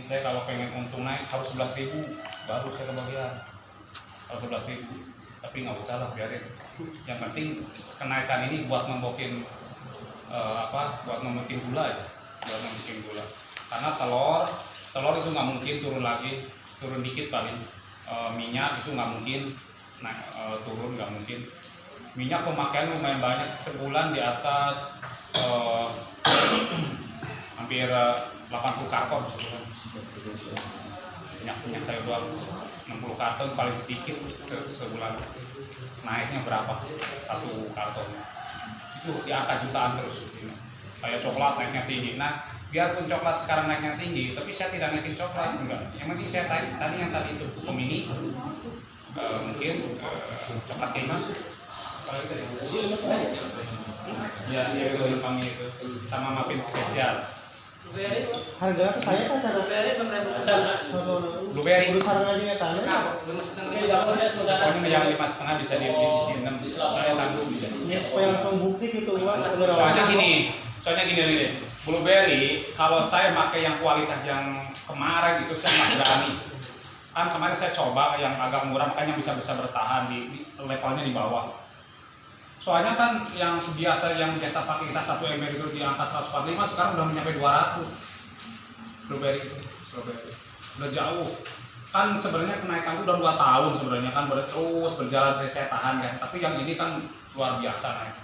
saya kalau pengen untung naik harus 11.000 baru saya kebagian, harus 11.000. Tapi nggak usah lah, biarin. Yang penting kenaikan ini buat membokin buat membikin gula aja, buat membikin gula. Karena telur itu nggak mungkin turun lagi, turun dikit paling. Minyak itu nggak mungkin naik, turun, nggak mungkin. Minyak pemakaian lumayan banyak, sebulan di atas hampir 80 karton sebulan. Minyak saya jual 60 karton paling sedikit sebulan. Naiknya berapa? 1 karton. Itu di angka jutaan terus. Kayak coklat naiknya tinggi. Nah, biarpun coklat sekarang naiknya tinggi, tapi saya tidak naikin coklat, enggak. Yang penting saya tadi itu mini, mungkin coklat kemas. Ya, itu kami itu sama muffin spesial. Harga apa saya kan cara Blueberry udah sarang aja ya tanya. Pokoknya yang 5,5 bisa diisi 6, saya tanggung bisa. Ya supaya langsung bukti gitu Pak. Soalnya gini nih, blueberry kalau saya pakai yang kualitas yang kemarin itu saya nggak berani. Kan kemarin saya coba yang agak murah, makanya bisa bertahan di levelnya di bawah. Soalnya kan yang biasa pakai kita 1 ember itu di angka 145, sekarang udah mencapai 200. Blueberry itu, udah jauh. Kan sebenarnya kenaikan itu udah 2 tahun sebenarnya kan, terus berjalan dari saya tahan kan. Tapi yang ini kan luar biasa naik.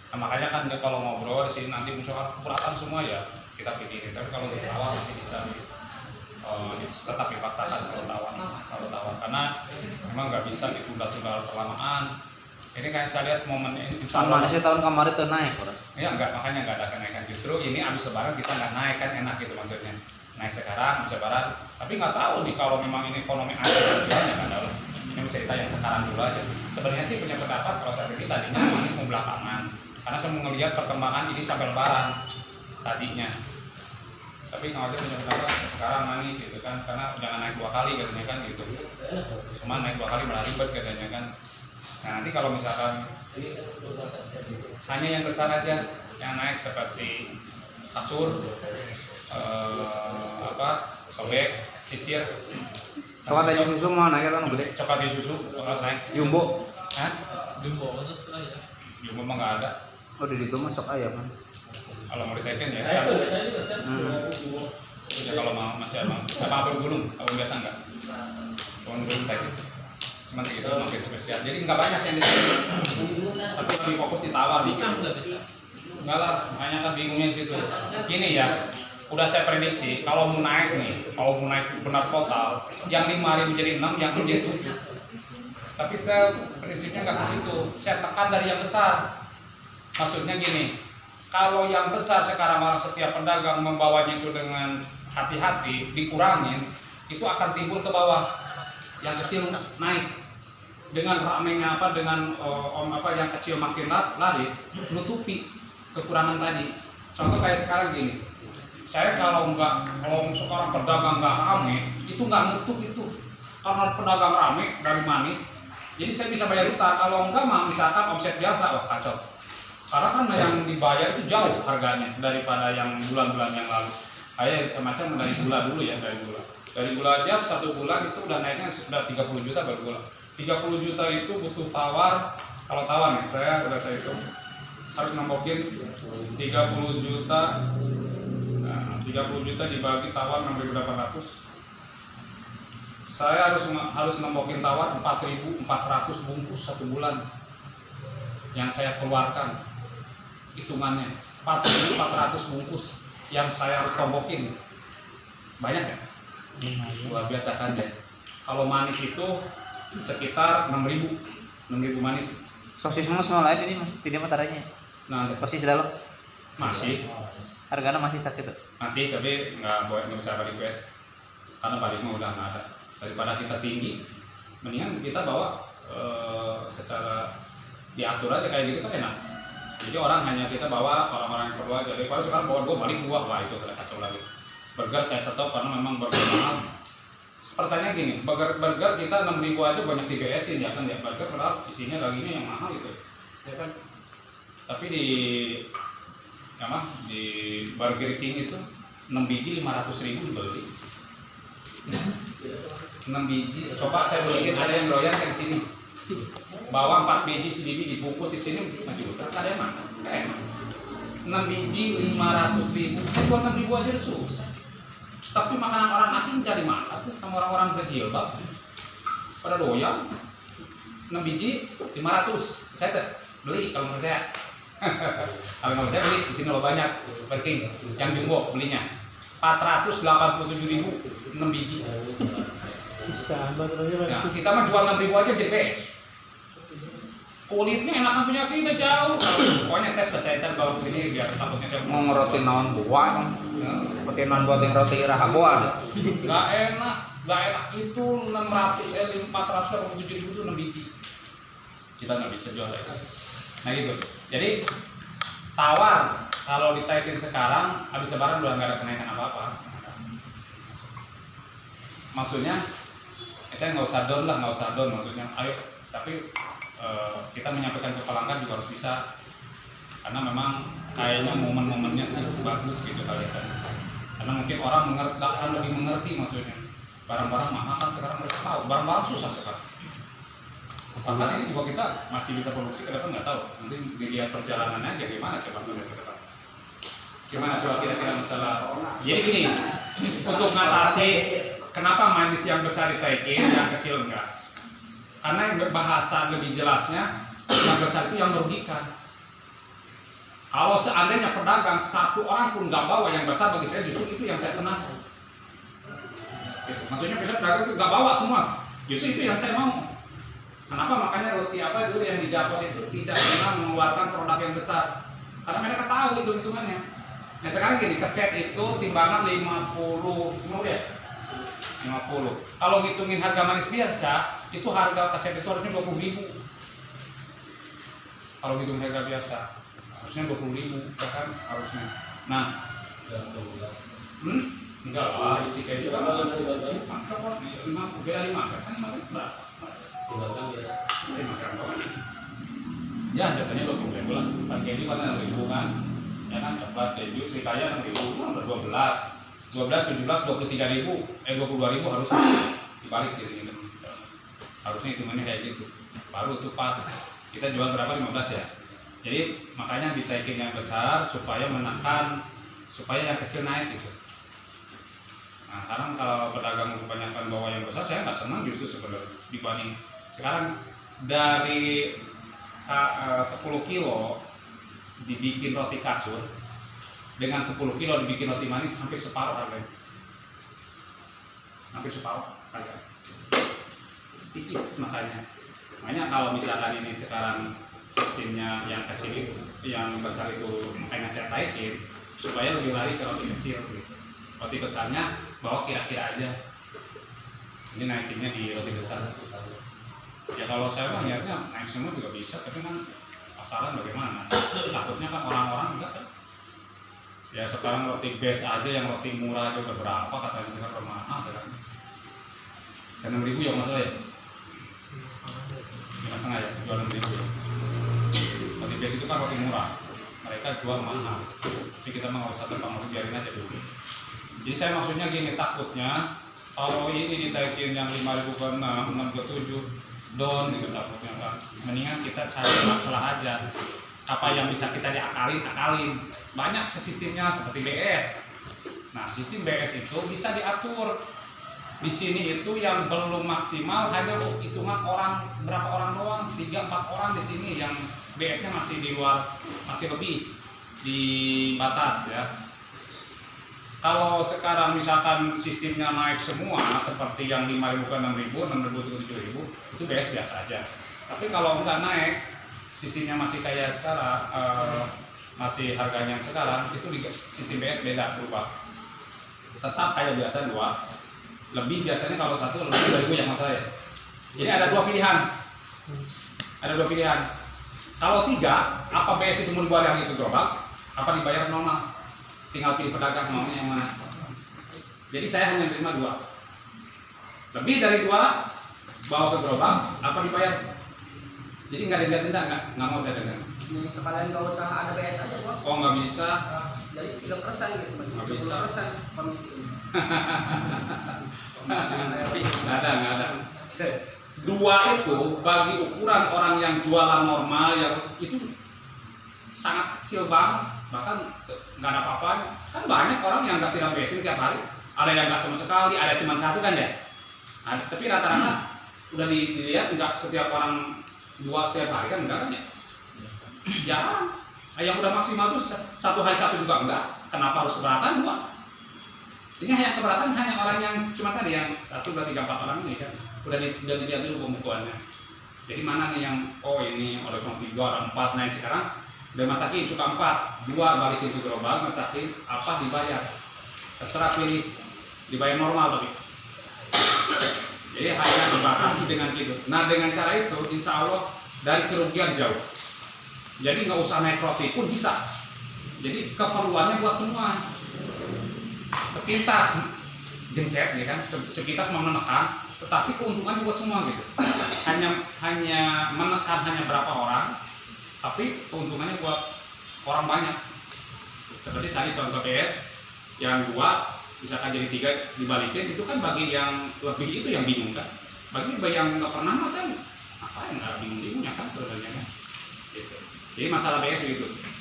Nah, makanya kan kalau ngobrol di sini nanti misalkan kuratan semua ya kita pikirin. Tapi kalau untuk tawar masih bisa tetap dipaksakan kalau tawar karena memang nggak bisa ditunda-tunda kelamaan. Ini kayak saya lihat momen ini sama sih tahun kemarin tuh naik ya makanya nggak ada kenaikan, justru ini abis lebaran kita nggak naik kan, enak gitu maksudnya. Naik sekarang abis lebaran, tapi nggak tahu nih kalau memang ini ekonomi ada jualnya nggak tahu. Ini cerita yang sekarang dulu aja. Sebenarnya sih punya pendapat kalau saya sendiri tadinya ini mau belakangan, karena saya mau ngelihat perkembangan ini sampai lebaran tadinya. Tapi nggak ada punya pendapat sekarang manis gitu kan, karena jangan naik 2 kali katanya kan gitu. Cuma naik 2 kali malah ribet katanya kan. Nah, nanti kalau misalkan hanya yang besar aja yang naik seperti kasur, sobek, sisir. coklat aja susu mau naik atau gede Coklat di susu bakal naik. jumbo Jumbo mah nggak ada. oh di situ masuk ayam kan Kalau mau diteken ya. Ya kalau mau masih apa gunung, kalau biasa enggak. Kalau gunung teken. Cuma gitu makin spesial. Jadi nggak banyak yang di sini. Tapi lebih fokus di tawar. Enggak lah, makanya kan bingungnya di situ. Gini ya, udah saya prediksi kalau mau naik benar total, yang 5.000 jadi 6, yang 6 jadi 7. Tapi saya prinsipnya nggak ke situ. Saya tekan dari yang besar. Maksudnya gini, kalau yang besar sekarang setiap pedagang membawanya itu dengan hati-hati, dikurangin, itu akan timbul ke bawah. Yang kecil naik dengan ramenya dengan yang kecil makin laris, nutupi kekurangan tadi. Contoh kayak sekarang gini, saya kalau sekarang pedagang nggak rame, itu nggak nutup itu, karena pedagang rame dari manis, jadi saya bisa bayar utang. Kalau enggak mah misalkan omset biasa, wah kacau. Karena kan yang dibayar itu jauh harganya daripada yang bulan-bulan yang lalu. Kayak semacam dari gula dulu ya, dari gula aja 1 bulan itu udah naiknya sudah 30 juta baru gula. 30 juta itu butuh tawar. Kalau tawar nih, saya hitung harus nembokin 30 juta. Nah, 30 juta dibagi tawar 6.800. Saya harus nembokin tawar 4.400 bungkus 1 bulan. Yang saya keluarkan hitungannya 4.400 bungkus yang saya harus tombokin. Banyak ya? Luar biasa kan ya. Kalau manis itu sekitar 6.000 manis. sosis mus mau lain ini mas tidak mataranya Nah, sosis dalam masih harganya masih tak gitu tapi nggak bisa balik request karena balik mah udah nggak ada. Daripada kita tinggi, mendingan kita bawa secara diatur aja kayak gitu kan enak. Jadi kita bawa orang-orang yang perlu aja. Daripada sekarang bawa gua balik gua, wah itu udah kacau lagi. Burger saya stop karena memang burger mahal. Pertanyaan gini, burger kita 6.000 aja banyak di BS-in ya kan ya, burger padahal isinya dagingnya yang mahal gitu ya kan. Tapi di Burger King itu 6 biji 500.000 dibeli. 6 biji. Coba saya beliin, ada yang doyan kayak sini. Bawa 4 biji CDB dibungkus di sini 5 juta. Ada yang mana? Enak. 6 biji 500.000. Saya buat 6.000 aja udah susah. Tapi makanan orang asing jadi mahal tuh sama orang-orang berjilbab. Pada doyan. 6 biji 500. Saya beli kalau menurut saya. Kalau nggak saya beli di sini lo banyak. Berking yang jumbo belinya 487.000 6 biji. Bisa, baterainya Ya, kita mah jual 6.000 aja jadi best. Kulitnya enakan punya kita jauh. Pokoknya tes lah saya bawa ke sini biar takutnya saya Mau ngeroti naon buah. Pakai naon buat yang roti rahaboan. Gak enak itu 487.000 itu 6 biji. Kita nggak bisa jual itu. Nah gitu. Jadi tawar kalau ditaikin sekarang habis lebaran udah nggak ada kenaikan apa-apa. Maksudnya kita nggak usah down maksudnya. Ayo, tapi kita menyampaikan ke pelanggan juga harus bisa, karena memang kayaknya momen-momennya sih bagus gitu kali kan. Karena mungkin orang akan lebih mengerti maksudnya. Barang-barang mahal kan sekarang mereka tahu, barang-barang susah sekarang. Bahkan ini juga kita masih bisa produksi ke depan nggak tahu. Nanti dilihat perjalanannya aja gimana coba ke depan. Gimana coba kira-kira masalah. Jadi gini, untuk ngatasi kenapa manis yang besar ditaikin, yang kecil enggak? Karena yang berbahasa lebih jelasnya, yang besar itu yang merugikan. Kalau seandainya pedagang satu orang pun nggak bawa yang besar, bagi saya justru itu yang saya senang. Maksudnya besok pedagang itu nggak bawa semua, justru itu yang saya mau. Kenapa? Makanya roti apa dulu yang di Japos itu tidak pernah mengeluarkan produk yang besar, karena mereka tahu itu hitungannya. Nah sekarang gini, keset itu timbangan 50 ya. 50. Kalau ngitungin harga manis biasa, itu harga kaset itu harusnya 20.000. Kalau ngitung harga biasa, harusnya 20.000 kan harusnya. Nah, enggak lah, isi kayak juga kan. Coklat 5, beda 5 kan 5 berapa? Ya, jatuhnya 20.000 lah. Kan keju kan 6.000 kan. Ya kan coklat keju si kaya 6.000 kan 12, 17, 23.000, 22.000 harus dibalik gitu. Harusnya hitungannya kayak gitu. Baru tuh pas. Kita jual berapa? 15 ya. Jadi makanya ditaikin yang besar supaya menekan, supaya yang kecil naik gitu. Nah sekarang kalau pedagang kebanyakan bawa yang besar, saya nggak senang justru sebenarnya dibanding sekarang dari 10 kilo dibikin roti kasur dengan 10 kilo dibikin roti manis hampir separuh harganya. Hampir separuh harganya. Tipis makanya kalau misalkan ini sekarang sistemnya yang kecil itu, yang besar itu makanya saya taikin supaya lebih lari ke roti kecil gitu. Roti besarnya bawa kira-kira aja, ini naikinnya di roti besar. Ya kalau saya kan lihatnya naik semua juga bisa, tapi kan pasaran bagaimana? Takutnya kan orang-orang juga kan. Ya sekarang roti base aja yang roti murah aja udah berapa katanya kita permahal kan? 6.000 ya masalah ya? 5,5 ya, jual 6.000. Roti base itu kan roti murah, mereka jual mahal. Tapi kita mah nggak usah terpengaruh, biarin aja dulu. Jadi saya maksudnya gini, takutnya kalau ini ditaikin yang 5.000 ke 6, 6 ke 7 down gitu takutnya kan. Mendingan kita cari masalah aja. Apa yang bisa kita akalin. Banyak sistemnya seperti BS. Nah, sistem BS itu bisa diatur. Di sini itu yang belum maksimal hanya hitungan orang, berapa orang doang, 3-4 orang di sini yang BS-nya masih di luar, masih lebih di batas ya. Kalau sekarang misalkan sistemnya naik semua seperti yang 5.000 ke 6.000, 6.000 ke 7.000 itu BS biasa aja. Tapi kalau enggak naik, sistemnya masih kayak sekarang, masih harganya yang sekarang, itu di sistem BS beda berubah. Tetap kayak biasa 2. Lebih biasanya kalau 1 lebih dari gue yang masalah ya. Jadi ada 2 pilihan. Ada 2 pilihan. Kalau 3, apa BS itu mau dibayar itu gerobak, apa dibayar normal? Tinggal pilih pedagang maunya yang mana. Jadi saya hanya terima 2. Lebih dari 2 bawa ke gerobak, apa dibayar? Jadi nggak denda, nggak mau saya denda. Sekalian nggak usah ada BS aja bos. Oh nggak bisa. Jadi 3% gitu. Nggak bisa. 30% komisi. nggak ada. Dua itu bagi ukuran orang yang jualan normal yang itu sangat kecil banget, bahkan nggak ada apa-apanya. Kan banyak orang yang nggak tiram bensin tiap hari, ada yang nggak sama sekali, ada cuma satu kan ya. Nah, tapi rata-rata udah dilihat nggak setiap orang dua tiap hari kan enggak kan ya? Jarang. Yang udah maksimal tuh satu hari satu juga enggak. Kenapa harus keberatan dua? Ini hanya keberatan hanya orang yang cuma tadi yang 1, 2, 3, 4 orang ini kan udah dilihat dulu pembukuannya. Jadi mana nih yang ini ada cuma 3, ada 4, nah sekarang udah masakin suka 4, 2 balikin ke gerobak masakin apa dibayar. Terserah pilih dibayar normal tapi. Jadi hanya dibatasi dengan gitu. Nah dengan cara itu insya Allah dari kerugian jauh. Jadi nggak usah naik roti pun bisa. Jadi keperluannya buat semua. Sepintas gencet ya kan, sepintas mau menekan, tetapi keuntungannya buat semua gitu. Hanya menekan hanya berapa orang, tapi keuntungannya buat orang banyak. Seperti tadi contoh PS yang 2 misalkan jadi 3 dibalikin, itu kan bagi yang lebih itu yang bingung kan. Bagi yang nggak pernah mah kan apa yang nggak bingung-bingungnya kan sebenarnya kan. Gitu. Jadi masalah PS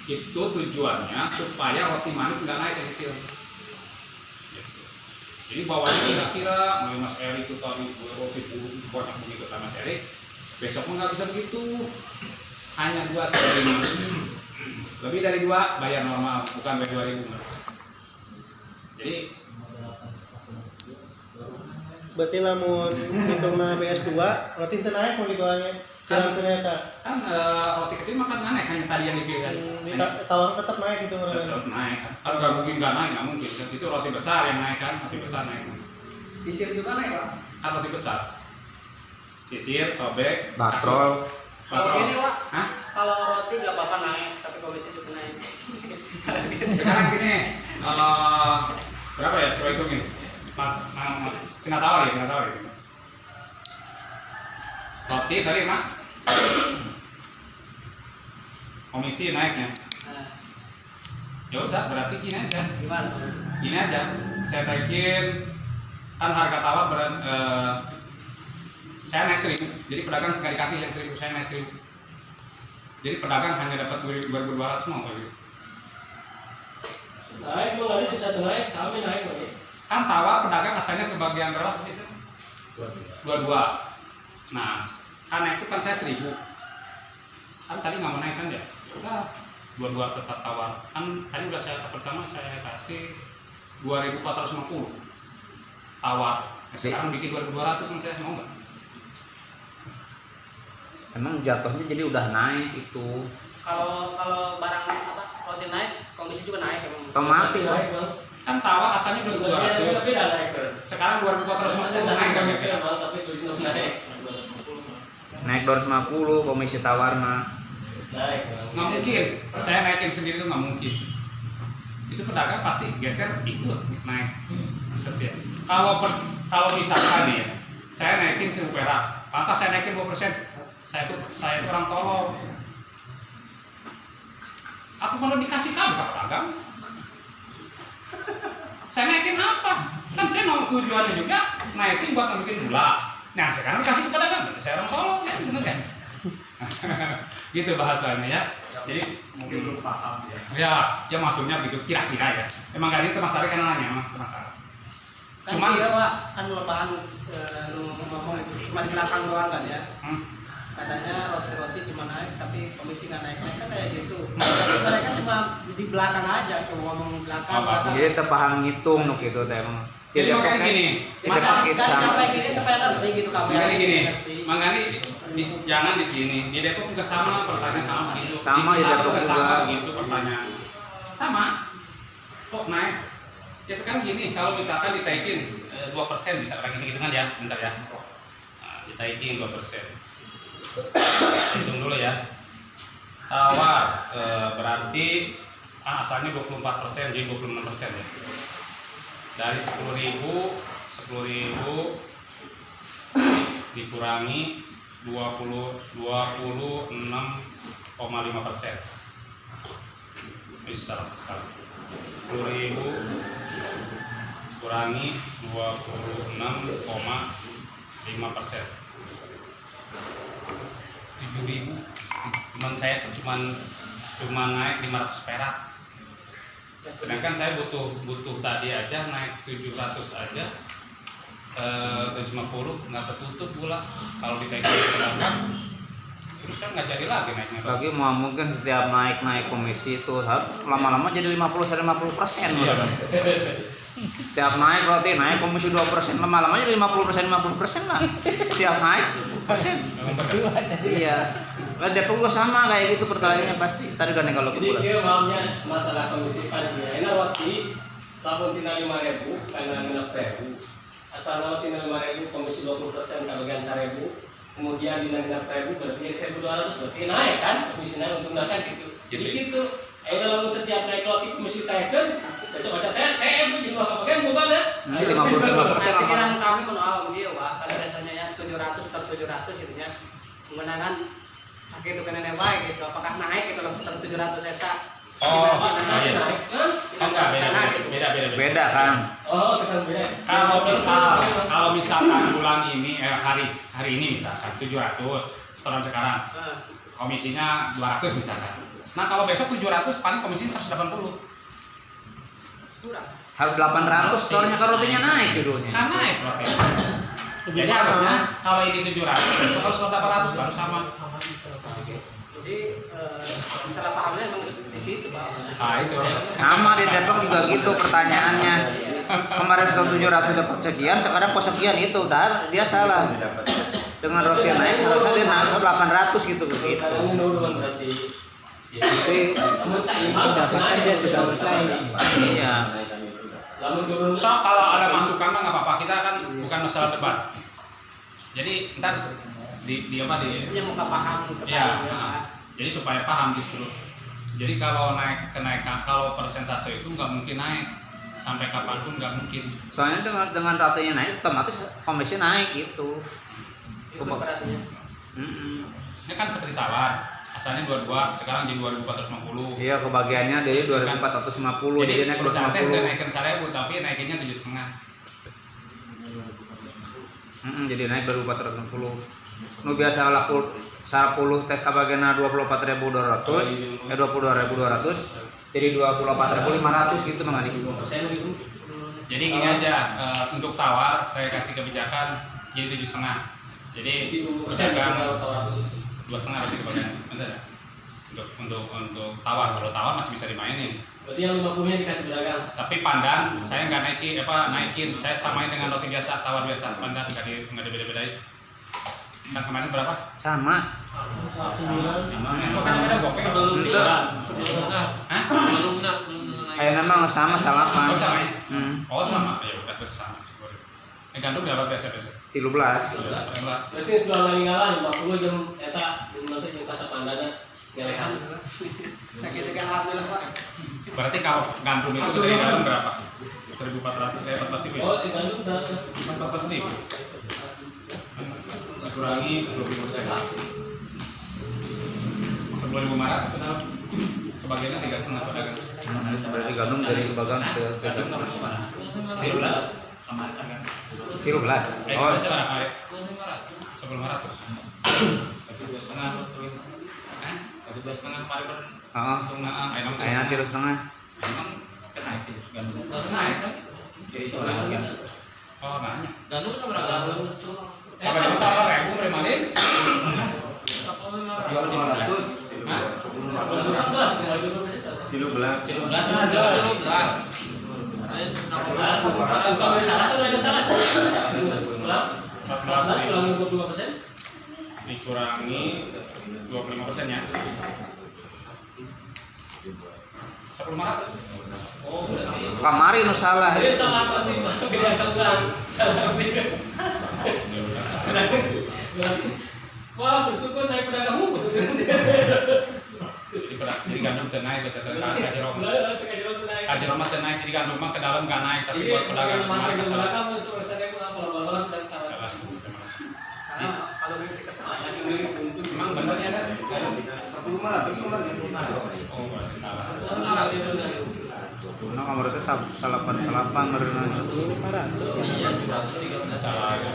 itu tujuannya supaya roti manis nggak naik dari kecil. Gitu. Jadi bawahnya kira-kira mulai Mas Eri itu tadi roti puluh banyak begitu kan Mas Eri, besok nggak bisa begitu. Hanya 2 lebih dari 2 bayar normal, bukan bayar 2.000. Jadi berarti lamun hitung na PS2 roti itu naik mau digoyangnya kan ternyata kan roti kecil makan nggak naik, hanya tadi yang dipilih tawar tetap naik gitu tetap naik kan nggak mungkin nggak naik, nggak mungkin kan itu roti besar yang naik kan, roti besar naik Sisir juga naik Pak. kan roti besar sisir, sobek, Batrol. Kalau gini Pak, hah? kalau roti nggak apa-apa naik, tapi komisi juga naik. Sekarang gini berapa ya, coba hitungin Mas, kena tawar ya roti tadi Mak komisi naiknya Nah, ya udah berarti gini gimana? aja saya naikin kan harga tawar saya naik 1.000, jadi pedagang nggak dikasih yang 1.000, saya naik 1.000, jadi pedagang hanya dapat 2.200 semua gitu. naik mau nggak ada satu naik sampai naik lagi Kan tawar pedagang asalnya kebagian berapa biasanya? 22. Nah karena itu kan saya 1.000, kan tadi nggak mau naik kan ya, udah 22 tetap tawar kan. Tadi udah saya pertama saya kasih 2.450 tawar, sekarang bikin 2.200 sama saya, mau nggak? Emang jatuhnya jadi udah naik itu. Kalau barang apa roti naik, komisi juga naik emang. Otomatis naik bang Kan tawar asalnya 2.200, sekarang 2.450 naik kan ya? Naik 250 komisi tawar mah. Nggak mungkin, saya naikin sendiri itu nggak mungkin. Itu pedagang pasti geser ikut naik setiap. Kalau misalkan ya, saya naikin 1.000 perak, pantas saya naikin 2%, saya itu orang tolong. Atau kalau dikasih tahu ke pedagang, saya naikin apa? Kan saya mau tujuannya juga naikin buat bikin gula. Nah sekarang dikasih ke pedagang, saya orang tolong ya, bener kan? Gitu bahasanya ya. Jadi Mungkin belum paham ya. ya maksudnya gitu kira-kira ya. Emang gak ini masalah kan nanya, emang masalah. Kan Cuman dia Pak, kan bahan ngomong cuma di belakang doang kan ya. Katanya roti-roti cuma naik tapi komisi nggak naik kan kayak gitu. Tapi mereka cuma di belakang aja, cuma ngomong belakang. Jadi terpaham ngitung nuk itu teh emang. Jadi makanya gini, Masa Tidak saya sama. sampai gini supaya ngerti gitu kamu. makanya gini, makanya jangan di sini. Di Depok juga sama, pertanyaan sama gitu. Sama di Depok juga juga. sama gitu pertanyaan. Sama. Kok naik? Ya sekarang gini, kalau misalkan ditaikin 2% bisa lagi gitu kan ya, sebentar ya. Nah, ditaikin 2%. Hitung dulu ya. Tawar berarti asalnya 24%, jadi 26% ya. Dari 10.000 dikurangi 26,5%. Bisa sekarang 10.000 kurangi 26,5%. 5%. 7.000. Cuman saya cuman naik 500 perak. Sedangkan saya butuh tadi aja naik 700 aja. 750 nggak tertutup gula. Kalau ditaikkan terus kan nggak jadi lagi naiknya. Lagi mau mungkin setiap naik komisi itu lama-lama jadi 50% Iya. Setiap naik roti naik komisi 2%, lama-lama jadi 50% lah. Setiap naik persen. Iya. Lah Depok juga sama kayak gitu pertanyaannya pasti. Tadi kan kalau Jadi kebulan. dia maunya masalah komisi panitia. Enak roti, lapor tina 5.000 karena minus 1.000. Asal nama tina 5.000 komisi 20% kebagian 1.000. Kemudian di 6.000 berarti 1.200 berarti naik kan komisinya untuk naikkan gitu. Jadi gitu. Dalam setiap naik roti komisi taikkan, besok baca saya jadi kebagian bukan ya? Nanti 55% Pikiran lama. kami menolak dia wah karena biasanya ya 700 atau 700 gitu ya. Kemenangan sakit itu kena baik gitu. Apakah naik gitu langsung 700 esa? Oh, Masih iya. naik kan? Kan nggak beda. Beda kan. Oh, kita beda. Kalau misalkan bulan ini hari ini misalkan 700 setoran sekarang komisinya 200 misalkan. Nah kalau besok 700 paling komisinya 180. Kurang. Harus 800 setornya kan rotinya naik judulnya. Kan naik roti. Jadi harusnya kalau ini 700 besok harus 800 baru sama. Jadi salah pahamnya emang di situ Pak. Nah itu. Sama di Depok juga gitu pertanyaannya. Kemarin setor 700 dapat sekian, sekarang kok sekian itu dan dia salah. Dengan roti yang naik harusnya dia naik 800 gitu begitu. Ini nurunan berarti. Tapi Namun seimbang Pendapatan dia juga naik. iya. Namun turun. So kalau ada masukan mah nggak apa-apa, kita kan bukan masalah debat. Jadi ntar di Dia muka paham gitu. ya, jadi supaya paham justru. Jadi kalau kalau persentase itu nggak mungkin naik sampai kapanpun nggak mungkin. Soalnya dengan rotinya naik otomatis komisi naik gitu. Itu berarti. Ini kan seperti tawar, asalnya 22, sekarang jadi 2.450. Iya kebagiannya dari 2.450 jadi naik perusahaan teh udah 250. naikin 1.000 tapi naikinnya 7,5. Jadi naik 2.450. Nu biasa laku 10 teh kabagianna 24.200, 22.200 jadi 24.500 gitu Mang Adi. Jadi gini aja, untuk tawar saya kasih kebijakan jadi 7,5. Jadi pedagang 2,5 berarti kebagian. Bener ya? Untuk tawar, kalau tawar masih bisa dimainin. Berarti yang 50-nya dikasih pedagang. Tapi pandan saya nggak naikin, saya samain dengan roti biasa, tawar biasa. Pandan nggak dibeda-bedain. Kan kemarin berapa? Sama. Kan ada gopeng. Itu Hah? ayo memang sama salapan. Oh sama ya? Hmm. Oh sama, ya udah terus sama. Gandum berapa biasa-biasa? 13. 11. Terus yang sebelah lagi ngalah 50 jam eta nanti jam kasar pandana ngelehan. Sakit juga alhamdulillah Pak. Berarti kalau gandum itu dari dalam berapa? 1.400, 14.000 ya? Oh, gandum berapa? 14.000. Dikurangi 20%. 10.500 sudah kebagiannya 3,5 pedagang. Berarti gandum dari kebagian ke Gandum sama cuma 13 kemarin kan? 13. Oh, Biasa berapa ya? 1.500. 2,5. Hah? 2,5 kemarin kan? oh. Kayaknya 3,5. Emang kenaik ya? Gandum naik kan? Jadi soalnya harga. Oh nanya. Gandum sama berapa? Apa ada masalah ribu kemarin? Jual 500. Hah? 14 dikurangi 25% ya. 1.500. Oh, berarti Kamari nu salah. Jadi salah berarti beda kurang. Wah, bersyukur naik pedagangmu. jadi gandum tenai ke Ajeromat tenai jadi gandum mah ke dalam nggak naik tapi buat pedagang kemarin masalah. Kalau bisa Emang bener ya kan? 1.500 Oh, berarti salah. Nah, kamar itu salapan merenang. 500. Salah. Ya.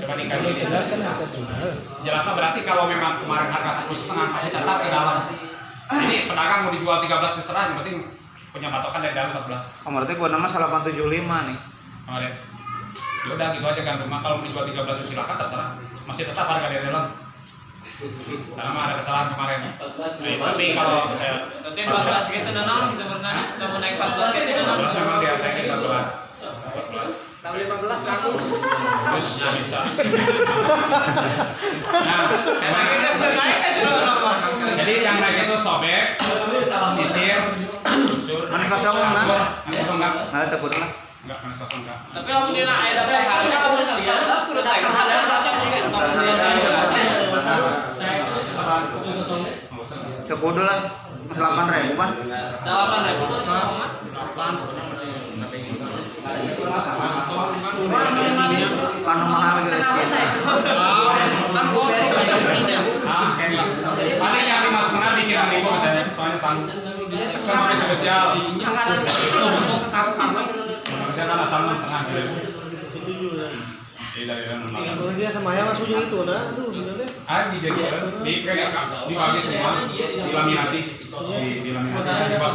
dibandingkan ini. Jelas kan harga jual. Jelas mah berarti kalau memang kemarin harga 10,5 masih tetap di dalam. Ini pedagang mau dijual 13 terserah, yang penting punya patokan dari dalam 14. Kamarnya gua nama 875 nih. Kemarin. Ya udah gitu aja kan rumah kalau mau dijual 13 silakan terserah. Masih tetap harga dari dalam. Karena mah ada kesalahan kemarin. Tapi kalau saya Berarti 14 gitu nanam kita bertanya, kita mau naik 14 gitu nanam. 14 memang di atas 14. Tahun 15 aku. Terus ya bisa. Nah, Emang kita sudah naik kan juga kenapa? jadi yang naik itu sobek, sisir, susur, Manis kosong kan? manis kosong enggak? Nah, tekun lah. Enggak, manis kosong enggak. Tapi kalau dia naik dapat harga kamu sekalian, terus kudu naik harga berapa juga tahun dia Cek kudu lah. Mas 8.000 mah. 8.000 tuh sama. 8 Kan mahal guys. kan gosong kayak gini. Paling yang 5,5 bikin 6.000 ke saya, soalnya tanggung. Kan pakai spesial. Jangan ada kamu Saya kan asal 6,5 gitu. Itu juga. Iya, Kalau dia sama yang langsung itu nah, tuh bener deh. dijadikan dibagi semua, dilaminati, dilaminati, dibuat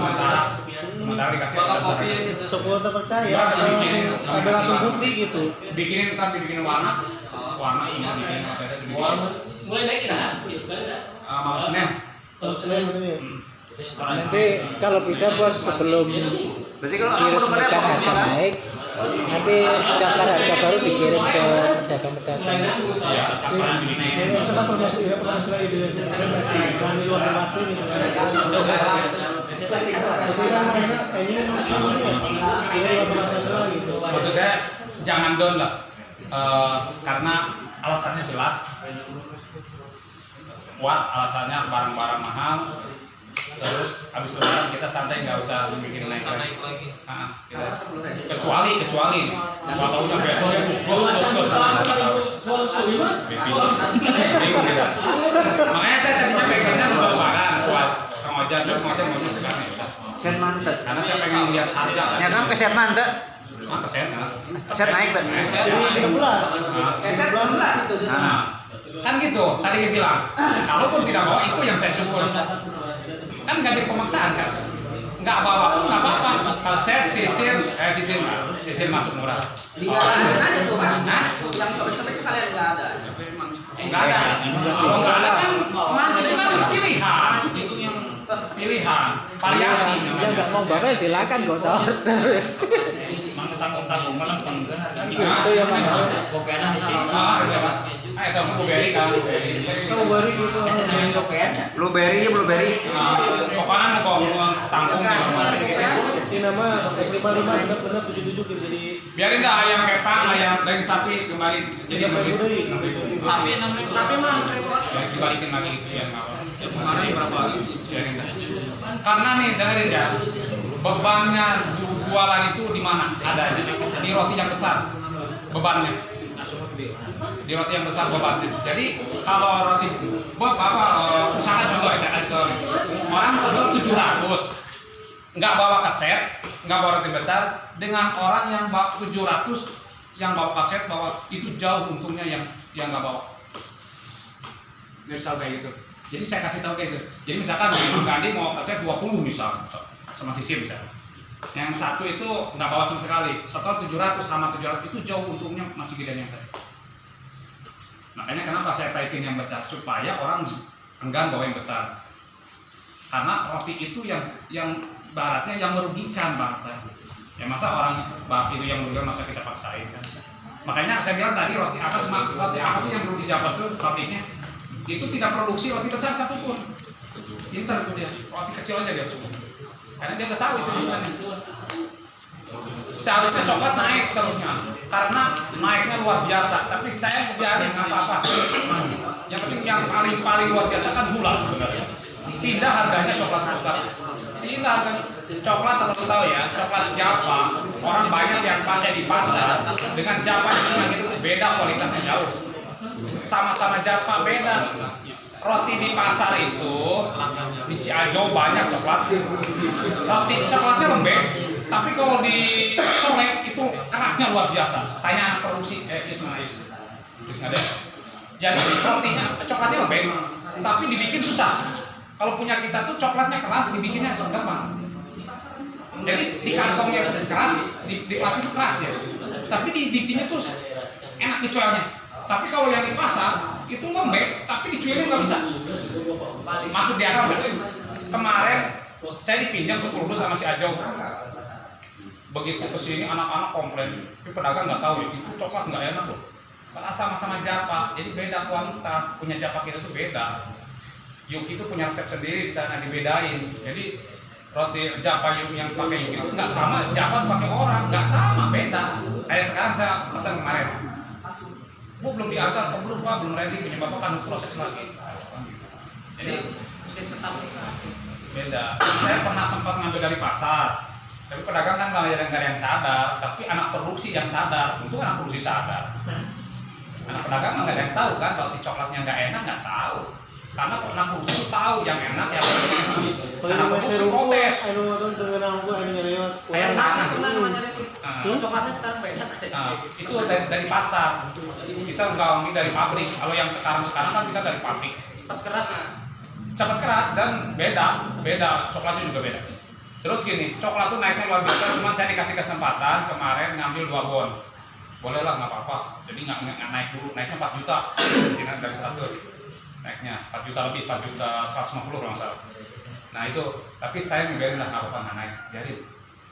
sementara dikasih bakal kopi gitu. Sok percaya. Bikinin. Ada langsung putih gitu. Bikinin kan dibikin warna semua bikin materi sedikit. Mulai naik kan? Malam Senin. Kalau selain ini. Nanti kalau bisa bos sebelum Berarti kalau aku diresmikan udah harga naik, nanti daftar harga baru dikirim ke pedagang-pedagang. Iya, asalnya dibikin. Ini sudah koordinasi ya, koordinasi lagi di kan di luar pasti gitu kan. Tapi kan mereka ini luar biasa gitu. Maksud saya jangan down lah. Karena alasannya jelas. Kuat alasannya barang-barang mahal. Terus habis lebaran kita santai, nggak usah bikin naik lagi. Kecuali nggak tahunya besok ya bos makanya saya tadinya pengennya lebaran buat Kang Ojan dan mau sekarang ya udah. Set mantep. Karena saya pengen lihat harga Ya kan ke set mantep. Set Set naik tuh. Jadi 13. Keset 16 itu. Kan gitu tadi dia bilang kalaupun tidak bawa itu yang saya syukur kan nggak jadi pemaksaan kan nggak bawa pun nggak apa-apa kalau set sisir masuk murah Digalakan aja tuh kan. Yang sobek-sobek sekalian nggak ada. nggak ada kalau nggak ada kan mancing kan pilihan pilihan variasi Ya nggak mau bapak silakan gak usah order. tanggung malam enggak. Itu yang mana? Kopiannya di sini. iya mas itu blueberry kan Kamu baru gitu. Kopiannya. Blueberry. pokoknya mau tanggung Ini nama 55 benar 77 gitu jadi biarin dah ayam kepang ayam daging sapi kembali jadi 6.000 Sapi 6.000 sapi mah dibalikin lagi ya nggak apa kemarin berapa biarin dah karena nih dengerin ya bebannya jualan itu di mana ada aja di roti yang besar bebannya di roti yang besar bebannya jadi kalau roti misalkan contoh saya kasih tahu orang sebelum 700 nggak bawa kaset nggak bawa roti besar dengan orang yang bawa 700 yang bawa kaset bawa itu jauh untungnya yang nggak bawa misal kayak gitu jadi saya kasih tahu kayak gitu jadi misalkan Bang Gandhi mau kaset 20 misal sama sisir misalnya yang satu itu nggak bawa sama sekali setor 700 sama 700 itu jauh untungnya masih gedean yang tadi makanya kenapa saya taikin yang besar supaya orang enggan bawa yang besar karena roti itu yang baratnya yang merugikan bangsa ya masa orang itu yang merugikan masa kita paksain kan makanya saya bilang tadi roti apa sih yang merugi Japas itu rotinya itu tidak produksi roti besar satupun pintar tuh dia roti kecil aja dia semua karena dia udah tahu itu gimana seharusnya coklat naik seharusnya karena naiknya luar biasa tapi saya biarin apa-apa yang penting yang paling luar biasa kan gula sebenarnya pindah harganya coklat besar pindah harga coklat kalau tahu ya coklat Java orang banyak yang pakai di pasar dengan Java itu beda kualitasnya jauh sama-sama Java beda roti di pasar itu di Siajo banyak coklat roti coklatnya lembek tapi kalau di Solek itu kerasnya luar biasa tanya anak produksi Ismail Terus nggak ada. Jadi rotinya coklatnya lembek, tapi dibikin susah. Kalau punya kita tuh coklatnya keras, dibikinnya gampang. Jadi di kantongnya keras, di plastik itu keras dia. Tapi dibikinnya tuh enak dicuelnya. Tapi kalau yang di pasar itu lembek, tapi dicuelnya nggak bisa. Masuk di akal nggak? Kemarin saya dipinjam 10 dus sama si Ajo. Begitu kesini anak-anak komplain, tapi pedagang nggak tahu ya, itu coklat nggak enak loh. Karena sama-sama Japa, jadi beda kualitas. Punya Japa kita tuh beda. Yuk itu punya resep sendiri di sana dibedain. Jadi roti Japa Yuk yang pakai Yuk itu nggak sama Japa pakai orang, nggak sama, beda. Kayak sekarang saya pesan kemarin, Bu belum diantar, belum Pak, belum ready, punya Bapak kan proses lagi. Jadi tetap beda. Saya pernah sempat ngambil dari pasar, tapi pedagang kan nggak ada yang sadar, tapi anak produksi yang sadar. Untuk anak produksi sadar. Anak pedagang nggak ada yang tahu kan, kalau coklatnya nggak enak nggak tahu. Karena anak produksi itu tahu yang enak yang enak. Anak produksi protes. Kayak tangan. coklatnya sekarang beda. Itu dari pasar. Kita nggak ambil dari pabrik. Kalau yang sekarang kan kita dari pabrik. Cepat keras. Cepat keras dan beda. Coklatnya juga beda. Terus gini, coklat tuh naiknya luar biasa. Cuma saya dikasih kesempatan kemarin ngambil 2 bon. Boleh lah, nggak apa-apa. Jadi nggak naik dulu, naiknya 4 juta. Tidak dari 100. Naiknya 4 juta lebih, 4 juta 150 kalau nggak salah. Nah itu, tapi saya ngebiarin lah nggak apa-apa nggak naik. Jadi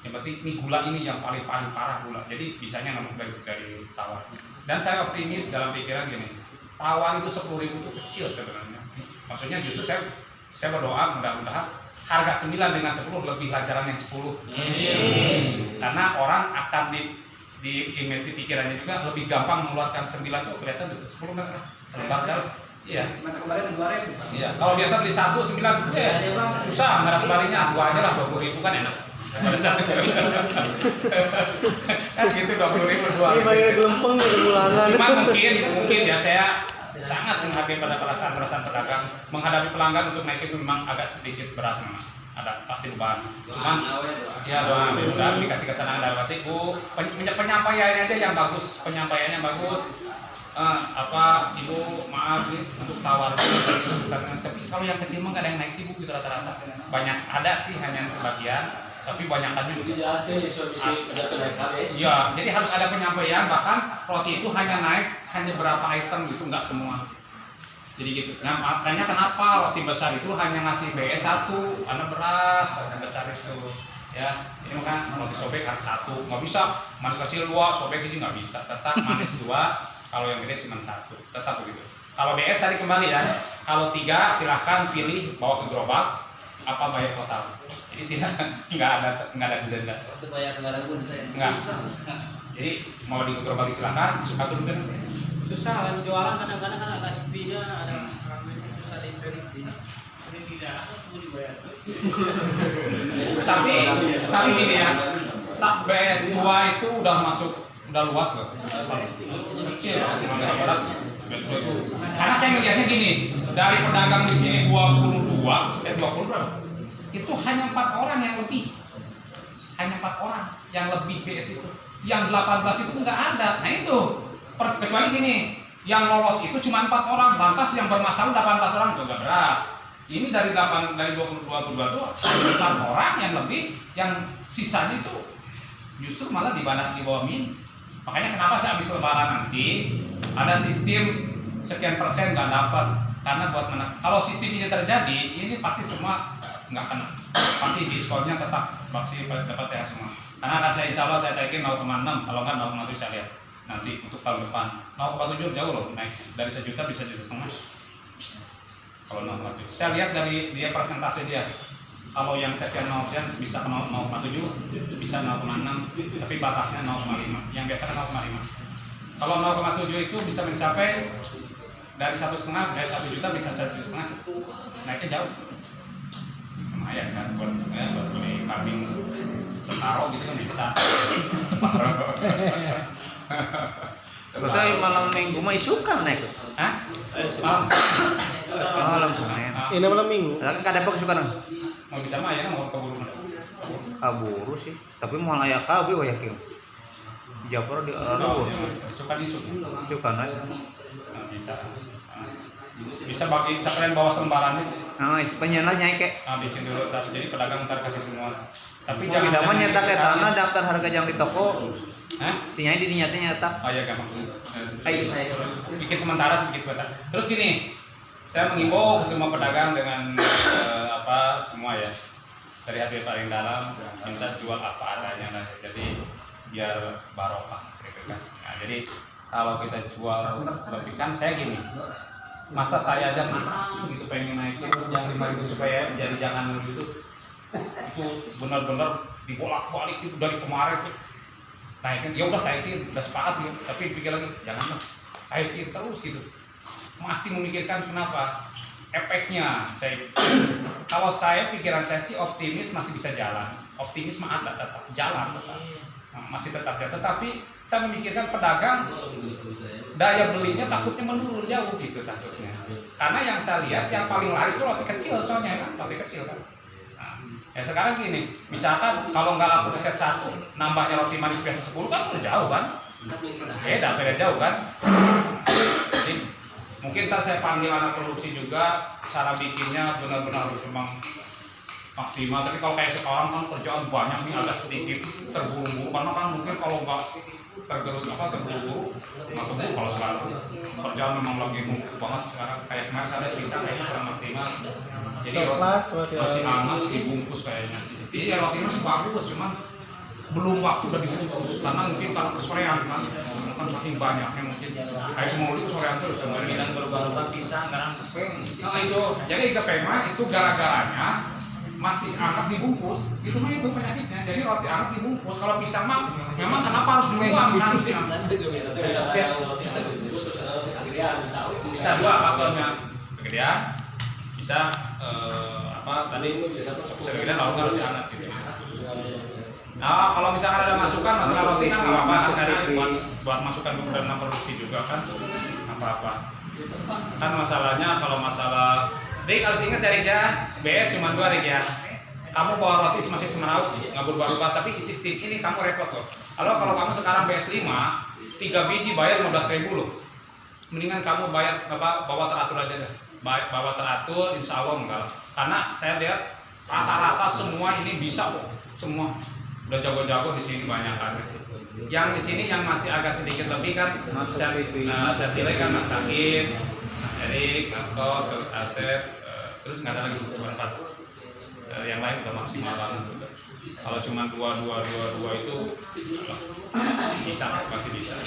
yang penting ini gula ini yang paling parah gula. Jadi bisanya ngamuk dari tawar. Dan saya optimis dalam pikiran gini, tawar itu 10.000 itu kecil sebenarnya. Maksudnya justru saya berdoa mudah-mudahan harga 9 dengan 10 lebih lancaran yang 10. Karena orang akan di email pikirannya juga lebih gampang mengeluarkan 9 tuh kelihatan bisa 10 kan selebar jauh. Iya. Kemarin 2.000. Iya. Kalau biasa beli 1 9 susah nggak ada kembalinya. 2 aja lah 20.000 kan enak. Pada saat itu kan gitu 20.000 2. Ini pakai gelempeng gitu bulangan. Cuma mungkin ya saya sangat menghargai pada perasaan pedagang. Menghadapi pelanggan untuk naikin memang agak sedikit berat memang. Ada pasti beban. Cuman ya udah dikasih ketenangan dari pasti penyampaiannya aja yang bagus, penyampaiannya bagus. Ibu maaf nih untuk tawar tapi kalau yang kecil mah nggak ada yang naik sih Bu gitu rata-rata. Banyak ada sih hanya sebagian, tapi banyakannya juga. Iya, jadi harus ada penyampaian, bahkan roti itu hanya berapa item gitu, nggak semua. Jadi gitu. Nah, makanya kenapa roti besar itu hanya ngasih BS 1 karena berat, karena besar itu. Ya, ini kan roti sobek harus 1, nggak bisa manis kecil 2, sobek itu nggak bisa. Tetap manis 2, kalau yang gede cuma 1, tetap begitu. Kalau BS tadi kembali ya, kalau 3 silahkan pilih bawa ke gerobak apa bayar total. Jadi nggak ada denda. Itu bayar barang pun Nggak. Jadi mau di gerobak silahkan, suka turun kan? susah kan jualan kadang-kadang kan ada sepinya, ada ramenya susah diprediksi. Tapi gini ya, tak BS 2 itu udah luas loh. Kecil barat BS 2 itu. Karena saya melihatnya gini, dari pedagang di sini 20 berapa? Itu hanya 4 orang yang lebih. Hanya 4 orang yang lebih BS itu. Yang 18 itu nggak ada. Nah itu, kecuali gini, yang lolos itu cuma 4 orang, lantas yang bermasalah 18 orang itu nggak berat. Ini dari 22 tuh 4 orang yang lebih, yang sisanya itu justru malah di bawah min. Makanya kenapa saya habis lebaran nanti ada sistem sekian persen nggak dapat, karena buat kalau sistem ini terjadi, ini pasti semua nggak kena, pasti diskonnya tetap pasti dapat ya semua. Karena akan saya insya Allah saya taikin 0,6, kalau nggak 0,7 saya lihat nanti untuk tahun depan. 0,7 jauh loh naik, dari 1 juta bisa 1,5 juta. Kalau 0,7 saya lihat dari dia persentase dia, kalau yang sekian 0% bisa 0,7, bisa 0,6, tapi batasnya 0,5, yang biasa kan 0,5. Kalau 0,7 itu bisa mencapai dari 1,5, dari 1 juta bisa 1,5, naiknya jauh. Lumayan kan buat beli kambing setaro gitu kan bisa. Tapi malam minggu mah isukan naik. Hah? Malam Senin. Ini malam minggu. Lah kan kadang isukan. Mau bisa mah ya mau keburu. Buru sih. Tapi mau layak kabeh we yakin. Japur di Oh, Arab. isukan isu. Isukan right? Nah, bisa. Bisa bagi sekalian bawa selembaran itu. Nah, penyelas nyai kek. Bikin dulu, jadi pedagang ntar kasih semua. Tapi Bisa mah nyetak ya eta daftar harga jam di toko. Hah? Si nyai di nyata nyetak. Oh iya gampang. Ayo saya. Bikin sementara sedikit sebentar. Terus gini, saya mengimbau ke semua pedagang dengan semua ya, dari hati paling dalam minta jual apa adanya lah. Jadi biar barokah gitu kan. Nah, jadi kalau kita jual lebih kan saya gini, masa saya aja gitu pengen naikin yang 5.000 supaya jadi jangan gitu, itu benar-benar dibolak-balik itu dari kemarin tuh naikin, ya udah naikin, udah sepakat gitu, tapi pikir lagi jangan lah, naikin terus gitu, masih memikirkan kenapa efeknya. Kalau saya pikiran saya sih optimis masih bisa jalan, optimis mah ada tetap jalan tetap. Masih tetap ya, tetapi saya memikirkan pedagang daya belinya takutnya menurun jauh gitu takutnya, karena yang saya lihat yang paling laris itu roti kecil soalnya kan, roti kecil kan. Nah, ya sekarang gini, misalkan kalau nggak laku set 1 nambahnya roti manis biasa 10 kan udah jauh kan, beda jauh kan. Jadi mungkin ntar saya panggil anak produksi juga, cara bikinnya benar-benar harus memang maksimal. Tapi kalau kayak sekarang kan kerjaan banyak nih, agak sedikit terburu-buru, karena kan mungkin kalau nggak terburu-buru kalau sekarang kerjaan memang lagi numpuk banget sekarang. Kayak kemarin saya pisang kayaknya kurang maksimal, jadi roti masih aman dibungkus kayaknya sih. Jadi ya roti masih bagus, cuman belum waktu udah dibungkus karena mungkin kalau kesorean kan saking banyaknya mungkin kayak mau di kesorean terus kemudian berubah-ubah pisang karena itu. Jadi kepema itu gara-garanya masih angkat dibungkus, itu mah itu penyakitnya. Jadi roti angkat dibungkus, kalau pisang mah memang kenapa harus dibuang, harus diambil. Bisa dua faktornya, kegedean, bisa tadi kegedean lalu kalau diangkat gitu. Nah kalau misalkan ada masukan masalah roti kan nggak apa-apa, karena buat masukan dalam produksi juga kan apa-apa. Kan masalahnya kalau masalah Rik harus ingat ya Rik ya, BS cuma 2 Rik ya. Kamu bawa roti masih semeraut, nggak berubah-ubah, tapi sistem ini kamu repot loh. Kalau kamu sekarang BS 5, 3 biji bayar 15.000 loh. Mendingan kamu bayar bawa teratur aja deh. Bawa teratur, insya Allah enggak. Karena saya lihat rata-rata semua ini bisa kok, semua udah jago-jago di sini banyak kan. Yang di sini yang masih agak sedikit lebih kan, saya pilih kan Mas Takin, Erik, Mas Tor, Asep, terus nggak ada lagi, cuma 4. Yang lain udah maksimal banget. Kalau cuma 2 itu bisa, masih bisa.